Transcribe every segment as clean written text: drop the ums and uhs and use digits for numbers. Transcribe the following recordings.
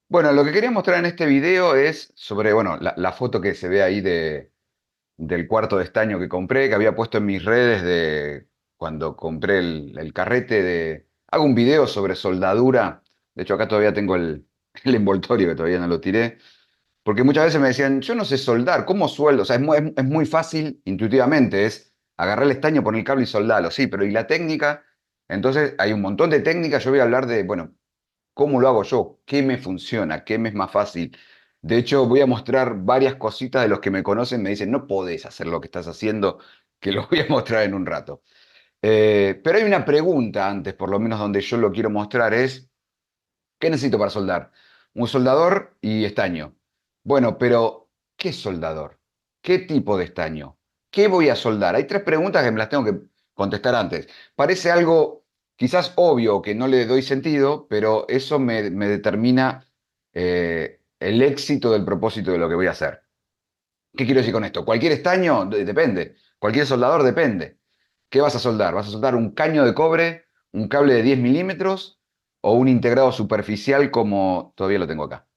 Bueno, lo que quería mostrar en este video es sobre, bueno, la foto que se ve ahí del cuarto de estaño que compré, que había puesto en mis redes de cuando compré el carrete de... Hago un video sobre soldadura. De hecho, acá todavía tengo el envoltorio que todavía no lo tiré. Porque muchas veces me decían, yo no sé soldar, ¿cómo sueldo? O sea, es muy fácil, intuitivamente, es agarrar el estaño, poner el cable y soldarlo, sí, pero ¿y la técnica? Entonces, hay un montón de técnicas. Yo voy a hablar de, bueno, ¿cómo lo hago yo? ¿Qué me funciona? ¿Qué me es más fácil? De hecho, voy a mostrar varias cositas de los que me conocen. Me dicen, no podés hacer lo que estás haciendo, que lo voy a mostrar en un rato. Pero hay una pregunta antes, por lo menos donde yo lo quiero mostrar, es, ¿qué necesito para soldar? Un soldador y estaño. Bueno, pero ¿qué soldador? ¿Qué tipo de estaño? ¿Qué voy a soldar? Hay tres preguntas que me las tengo que contestar antes. Parece algo quizás obvio que no le doy sentido, pero eso me determina el éxito del propósito de lo que voy a hacer. ¿Qué quiero decir con esto? Cualquier estaño, depende. Cualquier soldador depende. ¿Qué vas a soldar? ¿Vas a soldar un caño de cobre, un cable de 10 milímetros o un integrado superficial como todavía lo tengo acá?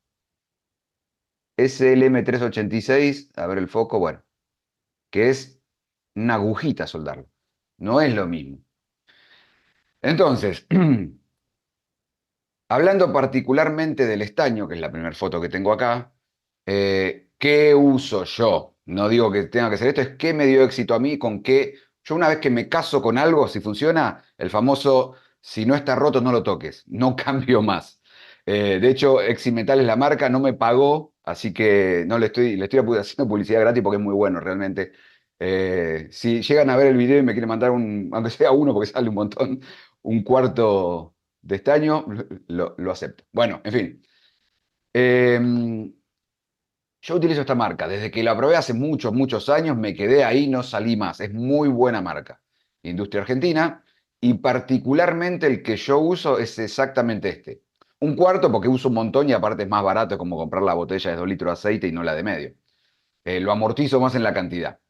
SLM386, a ver el foco, bueno, que es una agujita soldarlo. No es lo mismo. Entonces, hablando particularmente del estaño, que es la primera foto que tengo acá, ¿qué uso yo? No digo que tenga que ser esto, es qué me dio éxito a mí, con qué. Yo una vez que me caso con algo, si funciona, el famoso, si no está roto, no lo toques, no cambio más. De hecho, Eximetal es la marca, no me pagó, así que no le estoy haciendo publicidad gratis porque es muy bueno realmente. Si llegan a ver el video y me quieren mandar aunque sea uno porque sale un montón, un cuarto de estaño, lo acepto. Bueno, en fin. Eh, yo utilizo esta marca. Desde que la probé hace muchos, muchos años, me quedé ahí, no salí más. Es muy buena marca. Industria Argentina. Y particularmente el que yo uso es exactamente este. Un cuarto porque uso un montón y aparte es más barato, es como comprar la botella de 2 litros de aceite y no la de medio. Lo amortizo más en la cantidad.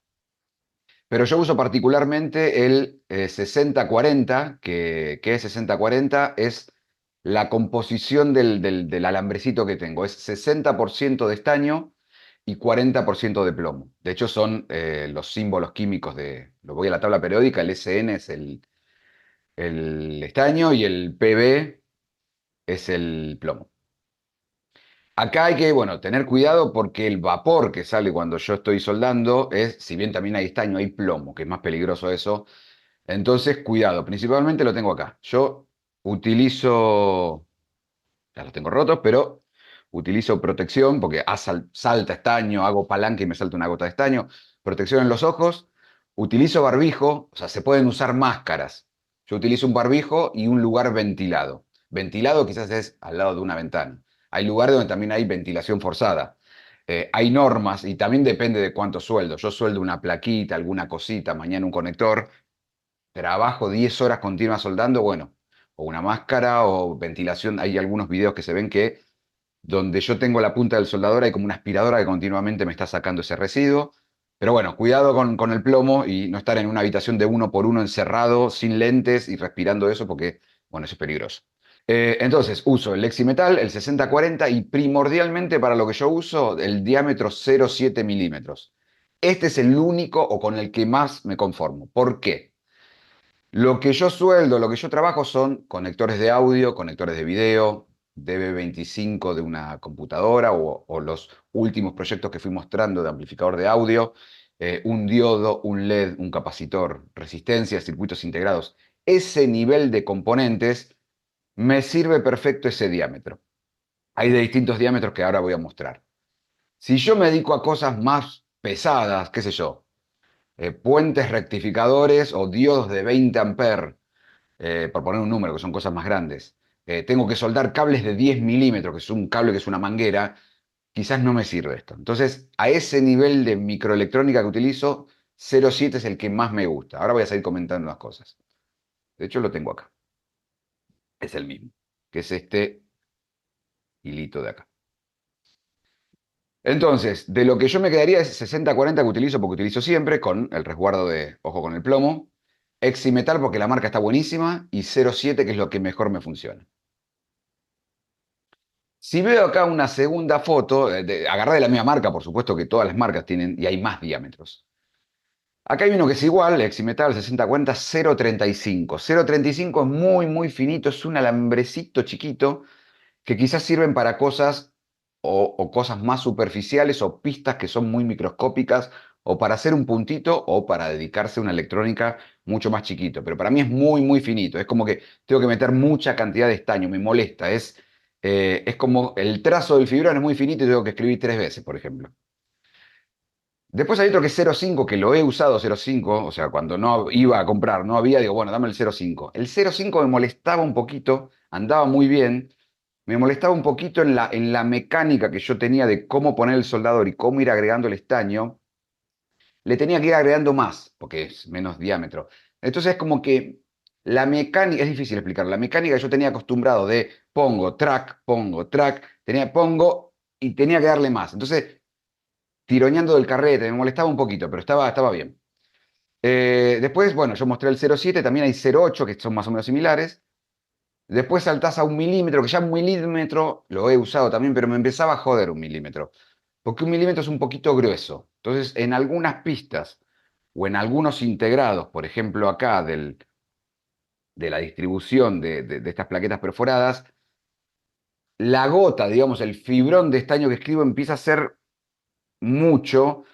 Pero yo uso particularmente el 60-40, que es 60-40, es la composición del alambrecito que tengo. Es 60% de estaño y 40% de plomo. De hecho, son los símbolos químicos de, lo voy a la tabla periódica, el SN es el estaño y el PB es el plomo. Acá hay que, bueno, tener cuidado porque el vapor que sale cuando yo estoy soldando es, si bien también hay estaño, hay plomo, que es más peligroso eso. Entonces, cuidado, principalmente lo tengo acá. Yo utilizo, ya los tengo rotos, pero utilizo protección porque salta estaño, hago palanca y me salta una gota de estaño. Protección en los ojos. Utilizo barbijo, o sea, se pueden usar máscaras. Yo utilizo un barbijo y un lugar ventilado. Ventilado quizás es al lado de una ventana. Hay lugares donde también hay ventilación forzada. Hay normas y también depende de cuánto sueldo. Yo sueldo una plaquita, alguna cosita, mañana un conector, trabajo 10 horas continuas soldando, bueno, o una máscara o ventilación. Hay algunos videos que se ven que donde yo tengo la punta del soldador hay como una aspiradora que continuamente me está sacando ese residuo. Pero bueno, cuidado con el plomo y no estar en una habitación de uno por uno encerrado, sin lentes y respirando eso porque, bueno, eso es peligroso. Entonces, uso el Leximetal, el 60-40 y primordialmente para lo que yo uso, el diámetro 0,7 milímetros. Este es el único o con el que más me conformo. ¿Por qué? Lo que yo sueldo, lo que yo trabajo son conectores de audio, conectores de video, DB25 de una computadora o los últimos proyectos que fui mostrando de amplificador de audio, un diodo, un LED, un capacitor, resistencia, circuitos integrados. Ese nivel de componentes me sirve perfecto ese diámetro. Hay de distintos diámetros que ahora voy a mostrar. Si yo me dedico a cosas más pesadas, qué sé yo, puentes rectificadores o diodos de 20 amperes, por poner un número, que son cosas más grandes, tengo que soldar cables de 10 milímetros, que es un cable que es una manguera, quizás no me sirve esto. Entonces, a ese nivel de microelectrónica que utilizo, 0,7 es el que más me gusta. Ahora voy a seguir comentando las cosas. De hecho, lo tengo acá. Es el mismo, que es este hilito de acá. Entonces, de lo que yo me quedaría es 60-40 que utilizo porque utilizo siempre, con el resguardo de ojo con el plomo. Eximetal porque la marca está buenísima y 0,7 que es lo que mejor me funciona. Si veo acá una segunda foto, agarré de la misma marca, por supuesto que todas las marcas tienen, y hay más diámetros. Acá hay uno que es igual, Eximetal 6040 0.35. 0.35 es muy, muy finito, es un alambrecito chiquito que quizás sirven para cosas o cosas más superficiales o pistas que son muy microscópicas o para hacer un puntito o para dedicarse a una electrónica mucho más chiquito. Pero para mí es muy, muy finito. Es como que tengo que meter mucha cantidad de estaño, me molesta. Es como el trazo del fibrón es muy finito y tengo que escribir 3 veces, por ejemplo. Después hay otro que es 0.5, que lo he usado 0.5, o sea, cuando no iba a comprar, no había, digo, bueno, dame el 0.5. El 0.5 me molestaba un poquito, andaba muy bien, me molestaba un poquito en la mecánica que yo tenía de cómo poner el soldador y cómo ir agregando el estaño. Le tenía que ir agregando más, porque es menos diámetro. Entonces es como que la mecánica, es difícil explicar, la mecánica que yo tenía acostumbrado de pongo, track, pongo y tenía que darle más. Entonces, tironeando del carrete, me molestaba un poquito, pero estaba bien. Después, bueno, yo mostré el 0.7, también hay 0.8, que son más o menos similares. Después saltás a 1 milímetro, que ya 1 milímetro lo he usado también, pero me empezaba a joder 1 milímetro. Porque 1 milímetro es un poquito grueso. Entonces, en algunas pistas o en algunos integrados, por ejemplo acá de la distribución de estas plaquetas perforadas, la gota, digamos, el fibrón de estaño que escribo empieza a ser mucho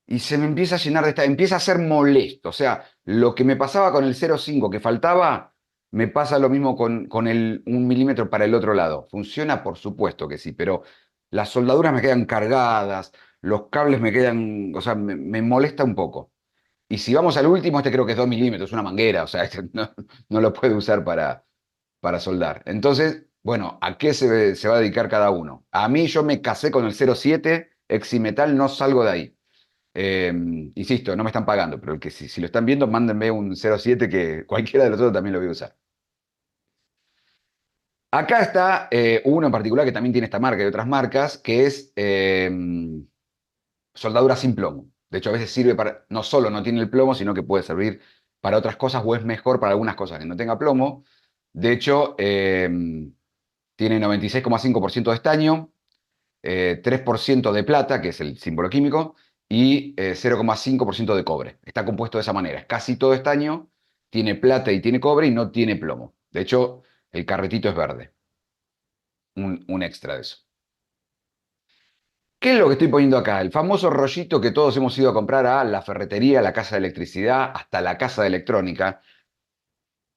y se me empieza a llenar de esta, empieza a ser molesto. O sea, lo que me pasaba con el 0,5 que faltaba, me pasa lo mismo con el 1 milímetro para el otro lado. Funciona, por supuesto que sí, pero las soldaduras me quedan cargadas, los cables me quedan, o sea, me molesta un poco. Y si vamos al último, este creo que es 2 milímetros, una manguera, o sea, este no lo puede usar para soldar. Entonces, bueno, ¿a qué se va a dedicar cada uno? A mí yo me casé con el 0,7, Eximetal, no salgo de ahí. Eh, Insisto, no me están pagando, pero el que si lo están viendo, mándenme un 0,7 que cualquiera de los otros también lo voy a usar. Acá está uno en particular que también tiene esta marca y otras marcas, que es soldadura sin plomo. De hecho, a veces sirve para, no solo no tiene el plomo, sino que puede servir para otras cosas o es mejor para algunas cosas que no tenga plomo. De hecho, tiene 96,5% de estaño, 3% de plata, que es el símbolo químico, y 0,5% de cobre. Está compuesto de esa manera. Es casi todo estaño, tiene plata y tiene cobre y no tiene plomo. De hecho, el carretito es verde. Un extra de eso. ¿Qué es lo que estoy poniendo acá? El famoso rollito que todos hemos ido a comprar a la ferretería, a la casa de electricidad, hasta la casa de electrónica.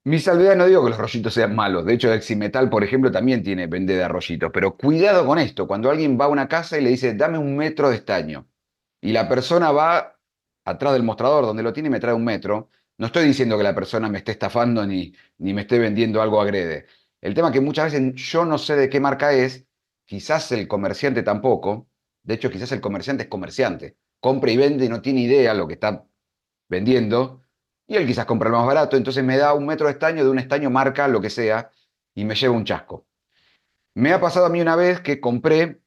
Mi salvedad, no digo que los rollitos sean malos. De hecho, Eximetal, por ejemplo, también vende de rollitos. Pero cuidado con esto. Cuando alguien va a una casa y le dice, dame 1 metro de estaño, y la persona va atrás del mostrador donde lo tiene y me trae 1 metro, no estoy diciendo que la persona me esté estafando ni me esté vendiendo algo agrede. El tema es que muchas veces yo no sé de qué marca es, quizás el comerciante tampoco. De hecho, quizás el comerciante es comerciante. Compra y vende y no tiene idea lo que está vendiendo. Y él quizás compra lo más barato, entonces me da 1 metro de estaño, de un estaño marca, lo que sea, y me lleva un chasco. Me ha pasado a mí una vez que compré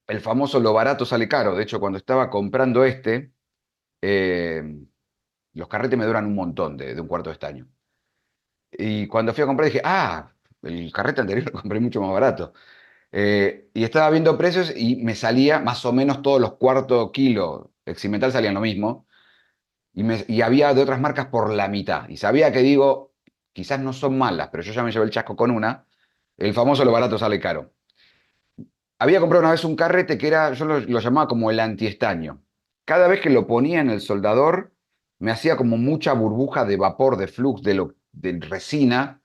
el famoso lo barato sale caro. De hecho, cuando estaba comprando eh, los carretes me duran un montón de un cuarto de estaño. Y cuando fui a comprar dije, el carrete anterior lo compré mucho más barato. Y estaba viendo precios y me salía más o menos todos los cuartos kilo. Eximetal salían lo mismo. Y había de otras marcas por la mitad. Y sabía que digo, quizás no son malas, pero yo ya me llevé el chasco con una. El famoso lo barato sale caro. Había comprado una vez un carrete que era, yo lo llamaba como el antiestaño. Cada vez que lo ponía en el soldador, me hacía como mucha burbuja de vapor, de flux, de resina,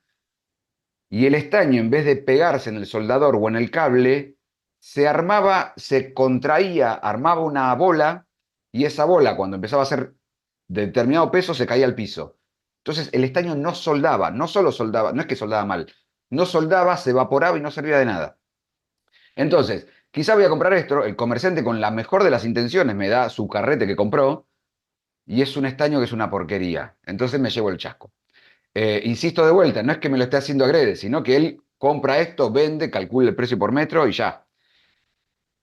y el estaño, en vez de pegarse en el soldador o en el cable, se armaba, se contraía, armaba una bola, y esa bola, cuando empezaba a ser de determinado peso, se caía al piso. Entonces, el estaño no soldaba, no solo soldaba, no es que soldaba mal, no soldaba, se evaporaba y no servía de nada. Entonces, quizá voy a comprar esto, el comerciante con la mejor de las intenciones me da su carrete que compró y es un estaño que es una porquería. Entonces me llevo el chasco. Insisto de vuelta, no es que me lo esté haciendo agrede, sino que él compra esto, vende, calcula el precio por metro y ya.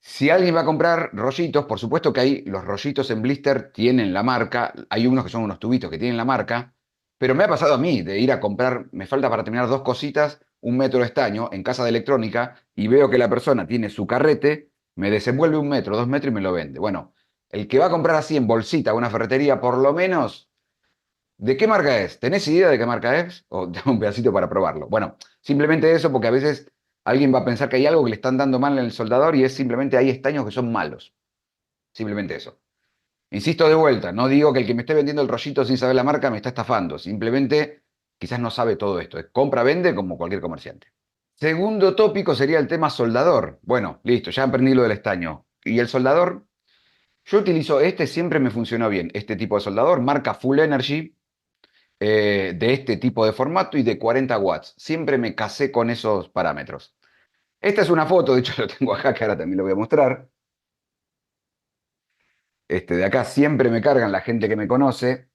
Si alguien va a comprar rollitos, por supuesto que hay los rollitos en blister tienen la marca, hay unos que son unos tubitos que tienen la marca, pero me ha pasado a mí de ir a comprar, me falta para terminar 2 cositas, un metro de estaño en casa de electrónica y veo que la persona tiene su carrete, me desenvuelve un metro, 2 metros y me lo vende. Bueno, el que va a comprar así en bolsita a una ferretería, por lo menos, ¿de qué marca es? ¿Tenés idea de qué marca es? O tengo un pedacito para probarlo. Bueno, simplemente eso porque a veces alguien va a pensar que hay algo que le están dando mal en el soldador y es simplemente hay estaños que son malos. Simplemente eso. Insisto de vuelta, no digo que el que me esté vendiendo el rollito sin saber la marca me está estafando. Simplemente quizás no sabe todo esto. Es compra-vende como cualquier comerciante. Segundo tópico sería el tema soldador. Bueno, listo, ya aprendí lo del estaño. ¿Y el soldador? Yo utilizo este, siempre me funcionó bien. Este tipo de soldador, marca Full Energy, de este tipo de formato y de 40 watts. Siempre me casé con esos parámetros. Esta es una foto, de hecho lo tengo acá, que ahora también lo voy a mostrar. De acá siempre me cargan la gente que me conoce.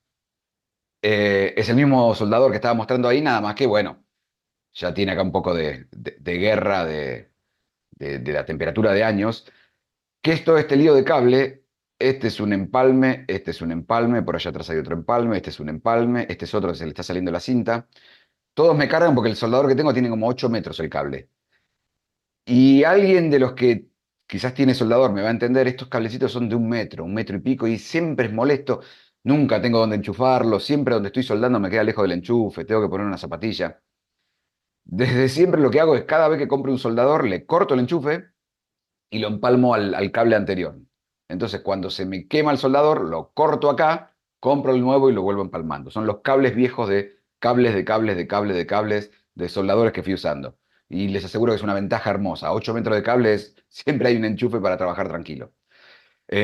Es el mismo soldador que estaba mostrando ahí, nada más que, bueno, ya tiene acá un poco de guerra de la temperatura de años. ¿Qué es todo este lío de cable? Este es un empalme, este es un empalme, por allá atrás hay otro empalme, este es un empalme, este es otro que se le está saliendo la cinta. Todos me cargan porque el soldador que tengo tiene como 8 metros el cable. Y alguien de los que quizás tiene soldador me va a entender, estos cablecitos son de un metro y pico, y siempre es molesto. Nunca tengo donde enchufarlo, siempre donde estoy soldando me queda lejos del enchufe, tengo que poner una zapatilla. Desde siempre lo que hago es cada vez que compro un soldador, le corto el enchufe y lo empalmo al cable anterior. Entonces, cuando se me quema el soldador, lo corto acá, compro el nuevo y lo vuelvo empalmando. Son los cables viejos de cables, de cables, de cables, de cables, de soldadores que fui usando. Y les aseguro que es una ventaja hermosa. 8 metros de cables, siempre hay un enchufe para trabajar tranquilo.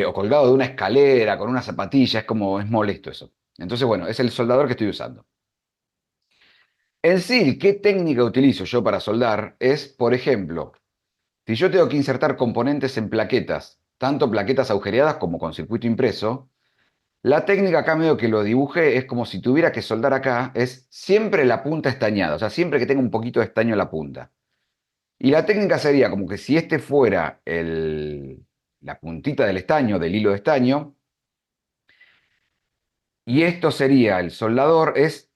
O colgado de una escalera, con una zapatilla, es molesto eso. Entonces, bueno, es el soldador que estoy usando. En sí, ¿qué técnica utilizo yo para soldar? Es, por ejemplo, si yo tengo que insertar componentes en plaquetas, tanto plaquetas agujereadas como con circuito impreso, la técnica acá medio que lo dibujé es como si tuviera que soldar acá, es siempre la punta estañada, o sea, siempre que tenga un poquito de estaño en la punta. Y la técnica sería como que si este fuera la puntita del estaño, del hilo de estaño, y esto sería el soldador, es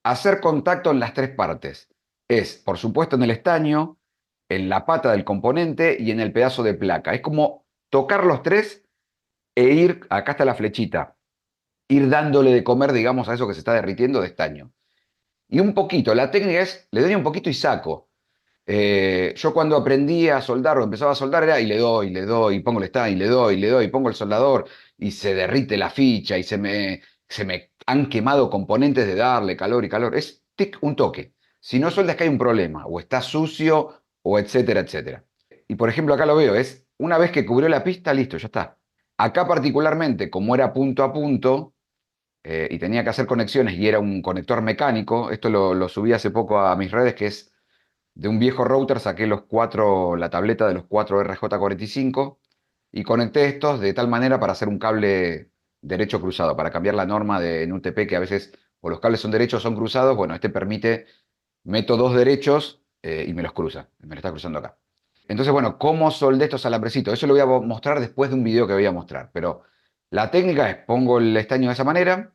hacer contacto en las tres partes. Es, por supuesto, en el estaño, en la pata del componente y en el pedazo de placa. Es como tocar los tres e ir, acá está la flechita, ir dándole de comer, digamos, a eso que se está derritiendo de estaño. Y un poquito, la técnica es, le doy un poquito y saco. Yo cuando aprendí a soldar o empezaba a soldar era y le doy, y pongo el estaño, y le doy, y pongo el soldador, y se derrite la ficha, y se me han quemado componentes de darle calor y calor. Es tic, un toque. Si no sueldas que hay un problema, o está sucio, o etcétera, etcétera. Y por ejemplo, acá lo veo, es una vez que cubrió la pista, listo, ya está. Acá particularmente, como era punto a punto, y tenía que hacer conexiones y era un conector mecánico, esto lo subí hace poco a mis redes, que es de un viejo router, saqué la tableta de los cuatro RJ45 y conecté estos de tal manera para hacer un cable derecho cruzado, para cambiar la norma en UTP que a veces o los cables son derechos o son cruzados. Bueno, este permite, meto dos derechos y me los cruza, me lo está cruzando acá. Entonces, bueno, ¿cómo soldé estos alambrecitos? Eso lo voy a mostrar después de un video que voy a mostrar, pero la técnica es, pongo el estaño de esa manera,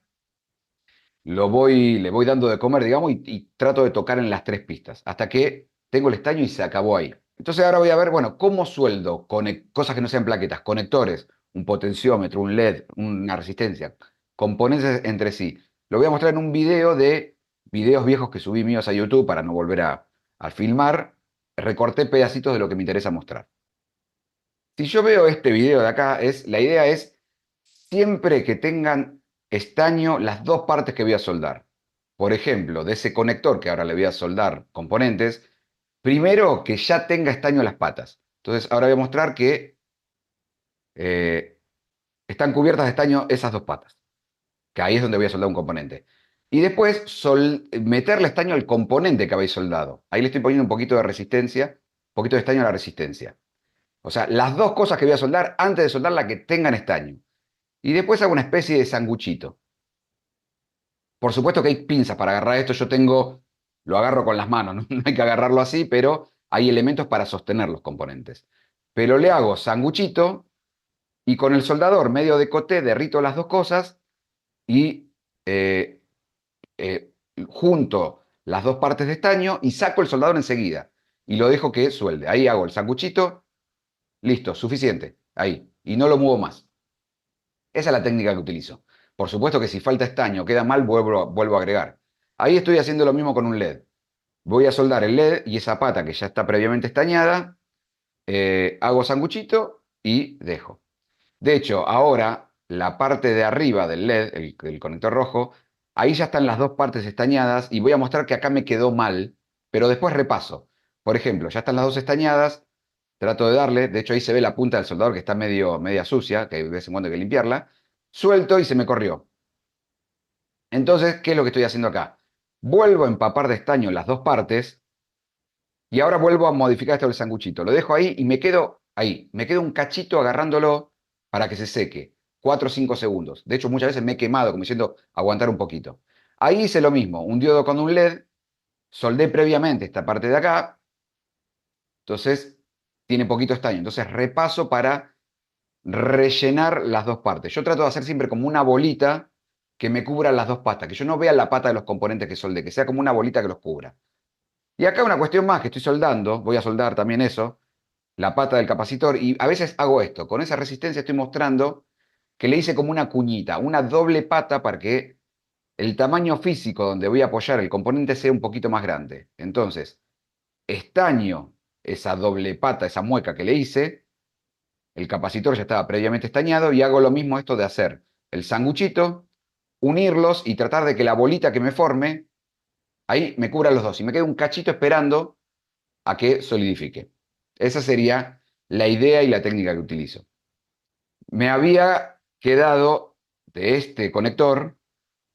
le voy dando de comer, digamos, y trato de tocar en las tres pistas, hasta que tengo el estaño y se acabó ahí. Entonces ahora voy a ver, bueno, cómo sueldo cosas que no sean plaquetas, conectores, un potenciómetro, un LED, una resistencia, componentes entre sí. Lo voy a mostrar en un video de videos viejos que subí míos a YouTube para no volver a filmar. Recorté pedacitos de lo que me interesa mostrar. Si yo veo este video de acá, la idea es siempre que tengan estaño las dos partes que voy a soldar. Por ejemplo, de ese conector que ahora le voy a soldar componentes, primero que ya tenga estaño las patas. Entonces ahora voy a mostrar que eh, están cubiertas de estaño esas dos patas, que ahí es donde voy a soldar un componente. Y después meterle estaño al componente que habéis soldado. Ahí le estoy poniendo un poquito de resistencia, un poquito de estaño a la resistencia. O sea, las dos cosas que voy a soldar antes de soldar la que tengan estaño. Y después hago una especie de sanguchito. Por supuesto que hay pinzas para agarrar esto. Lo agarro con las manos, no hay que agarrarlo así, pero hay elementos para sostener los componentes. Pero le hago sanguchito y con el soldador medio de coté derrito las dos cosas y eh, junto las dos partes de estaño y saco el soldador enseguida. Y lo dejo que suelde. Ahí hago el sanguchito, listo, suficiente. Ahí. Y no lo muevo más. Esa es la técnica que utilizo. Por supuesto que si falta estaño, queda mal, vuelvo a agregar. Ahí estoy haciendo lo mismo con un LED. Voy a soldar el LED y esa pata que ya está previamente estañada, hago sanguchito y dejo. De hecho, ahora la parte de arriba del LED, el conector rojo, ahí ya están las dos partes estañadas y voy a mostrar que acá me quedó mal, pero después repaso. Por ejemplo, ya están las dos estañadas, trato de darle, de hecho ahí se ve la punta del soldador que está media sucia, que de vez en cuando hay que limpiarla, suelto y se me corrió. Entonces, ¿qué es lo que estoy haciendo acá? Vuelvo a empapar de estaño las dos partes y ahora vuelvo a modificar esto del sanguchito. Lo dejo ahí y me quedo ahí. Me quedo un cachito agarrándolo para que se seque. 4 o 5 segundos. De hecho, muchas veces me he quemado, como diciendo, aguantar un poquito. Ahí hice lo mismo. Un diodo con un LED. Soldé previamente esta parte de acá. Entonces, tiene poquito estaño. Entonces, repaso para rellenar las dos partes. Yo trato de hacer siempre como una bolita que me cubra las dos patas. Que yo no vea la pata de los componentes que soldé. Que sea como una bolita que los cubra. Y acá una cuestión más que estoy soldando. Voy a soldar también eso, la pata del capacitor, y a veces hago esto, con esa resistencia estoy mostrando que le hice como una cuñita, una doble pata para que el tamaño físico donde voy a apoyar el componente sea un poquito más grande. Entonces, estaño esa doble pata, esa mueca que le hice, el capacitor ya estaba previamente estañado y hago lo mismo esto de hacer el sanguchito, unirlos y tratar de que la bolita que me forme, ahí me cubra los dos y me quede un cachito esperando a que solidifique. Esa sería la idea y la técnica que utilizo. Me había quedado de este conector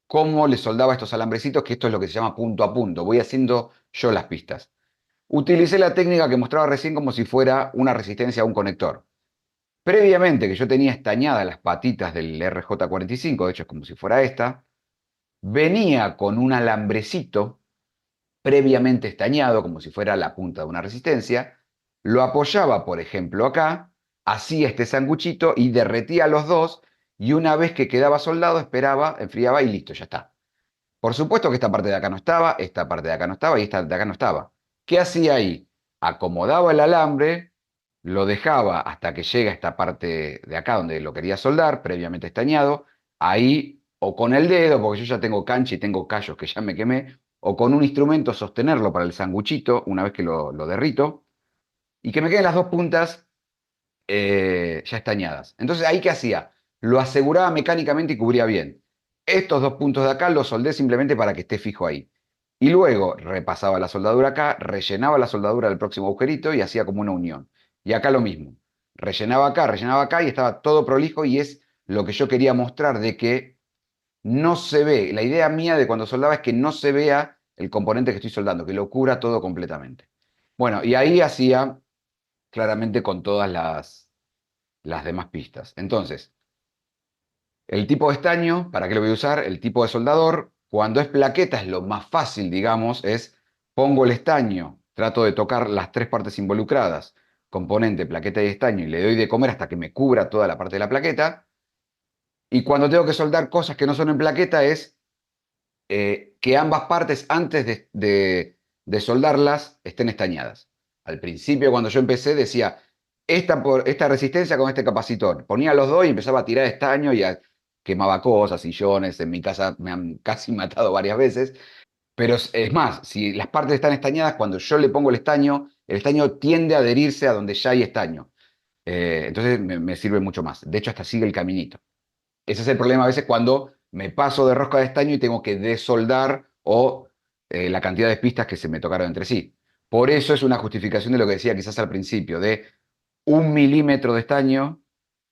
cómo le soldaba estos alambrecitos, que esto es lo que se llama punto a punto. Voy haciendo yo las pistas. Utilicé la técnica que mostraba recién como si fuera una resistencia a un conector. Previamente que yo tenía estañadas las patitas del RJ45, de hecho es como si fuera esta, venía con un alambrecito previamente estañado, como si fuera la punta de una resistencia, lo apoyaba, por ejemplo, acá, hacía este sanguchito y derretía los dos, y una vez que quedaba soldado, esperaba, enfriaba y listo, ya está. Por supuesto que esta parte de acá no estaba, esta parte de acá no estaba y esta de acá no estaba. ¿Qué hacía ahí? Acomodaba el alambre, lo dejaba hasta que llega esta parte de acá donde lo quería soldar, previamente estañado, ahí o con el dedo, porque yo ya tengo cancha y tengo callos que ya me quemé, o con un instrumento sostenerlo para el sanguchito una vez que lo derrito, y que me queden las dos puntas ya estañadas. Entonces, ¿ahí qué hacía? Lo aseguraba mecánicamente y cubría bien. Estos dos puntos de acá los soldé simplemente para que esté fijo ahí. Y luego repasaba la soldadura acá, rellenaba la soldadura del próximo agujerito y hacía como una unión. Y acá lo mismo. Rellenaba acá y estaba todo prolijo y es lo que yo quería mostrar de que no se ve. La idea mía de cuando soldaba es que no se vea el componente que estoy soldando, que lo cubra todo completamente. Bueno, y ahí hacía claramente con todas las demás pistas. Entonces, el tipo de estaño, ¿para qué lo voy a usar? El tipo de soldador, cuando es plaqueta es lo más fácil, digamos, es pongo el estaño, trato de tocar las tres partes involucradas, componente, plaqueta y estaño, y le doy de comer hasta que me cubra toda la parte de la plaqueta. Y cuando tengo que soldar cosas que no son en plaqueta es que ambas partes, antes de soldarlas, estén estañadas. Al principio, cuando yo empecé, decía, esta resistencia con este capacitor. Ponía los dos y empezaba a tirar estaño y quemaba cosas, sillones. En mi casa me han casi matado varias veces. Pero es más, si las partes están estañadas, cuando yo le pongo el estaño tiende a adherirse a donde ya hay estaño. Entonces me sirve mucho más. De hecho, hasta sigue el caminito. Ese es el problema a veces cuando me paso de rosca de estaño y tengo que desoldar o la cantidad de pistas que se me tocaron entre sí. Por eso es una justificación de lo que decía quizás al principio, de 1 milímetro de estaño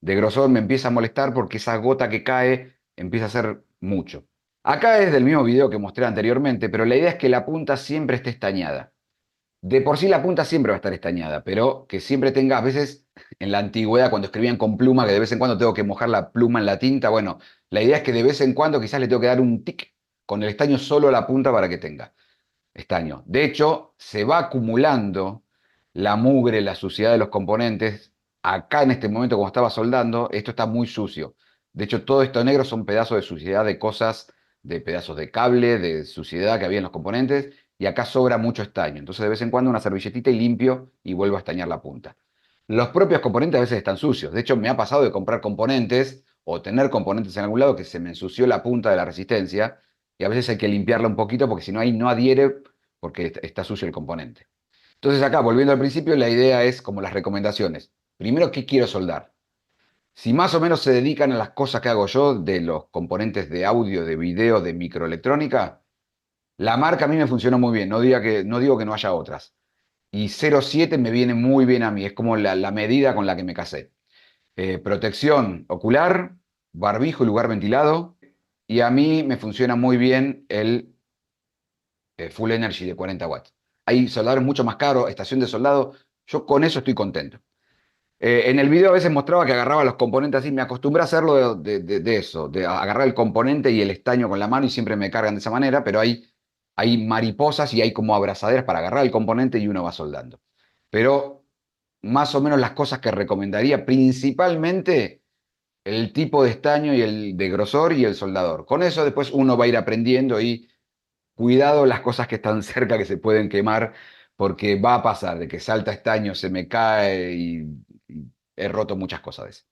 de grosor me empieza a molestar porque esa gota que cae empieza a ser mucho. Acá es del mismo video que mostré anteriormente, pero la idea es que la punta siempre esté estañada. De por sí la punta siempre va a estar estañada, pero que siempre tenga, a veces en la antigüedad cuando escribían con pluma, que de vez en cuando tengo que mojar la pluma en la tinta, bueno, la idea es que de vez en cuando quizás le tengo que dar un tic con el estaño solo a la punta para que tenga estaño. De hecho, se va acumulando la mugre, la suciedad de los componentes. Acá en este momento, como estaba soldando, esto está muy sucio. De hecho, todo esto negro son pedazos de suciedad de cosas, de pedazos de cable, de suciedad que había en los componentes. y acá sobra mucho estaño. Entonces de vez en cuando una servilletita y limpio y vuelvo a estañar la punta. Los propios componentes a veces están sucios. De hecho, me ha pasado de comprar componentes o tener componentes en algún lado que se me ensució la punta de la resistencia y a veces hay que limpiarla un poquito porque si no ahí no adhiere porque está sucio el componente. Entonces acá, volviendo al principio, la idea es como las recomendaciones. Primero, ¿qué quiero soldar? Si más o menos se dedican a las cosas que hago yo, de los componentes de audio, de video, de microelectrónica, la marca a mí me funcionó muy bien, no digo que no haya otras. Y 0,7 me viene muy bien a mí, es como la medida con la que me casé. Protección ocular, barbijo y lugar ventilado. Y a mí me funciona muy bien el Full Energy de 40 watts. Hay soldadores mucho más caros, estación de soldado, yo con eso estoy contento. En el video a veces mostraba que agarraba los componentes así, me acostumbré a hacerlo de eso, de agarrar el componente y el estaño con la mano y siempre me cargan de esa manera, pero hay mariposas y hay como abrazaderas para agarrar el componente y uno va soldando. Pero más o menos las cosas que recomendaría, principalmente el tipo de estaño y el de grosor y el soldador. Con eso después uno va a ir aprendiendo y cuidado las cosas que están cerca que se pueden quemar, porque va a pasar de que salta estaño, se me cae y he roto muchas cosas de eso.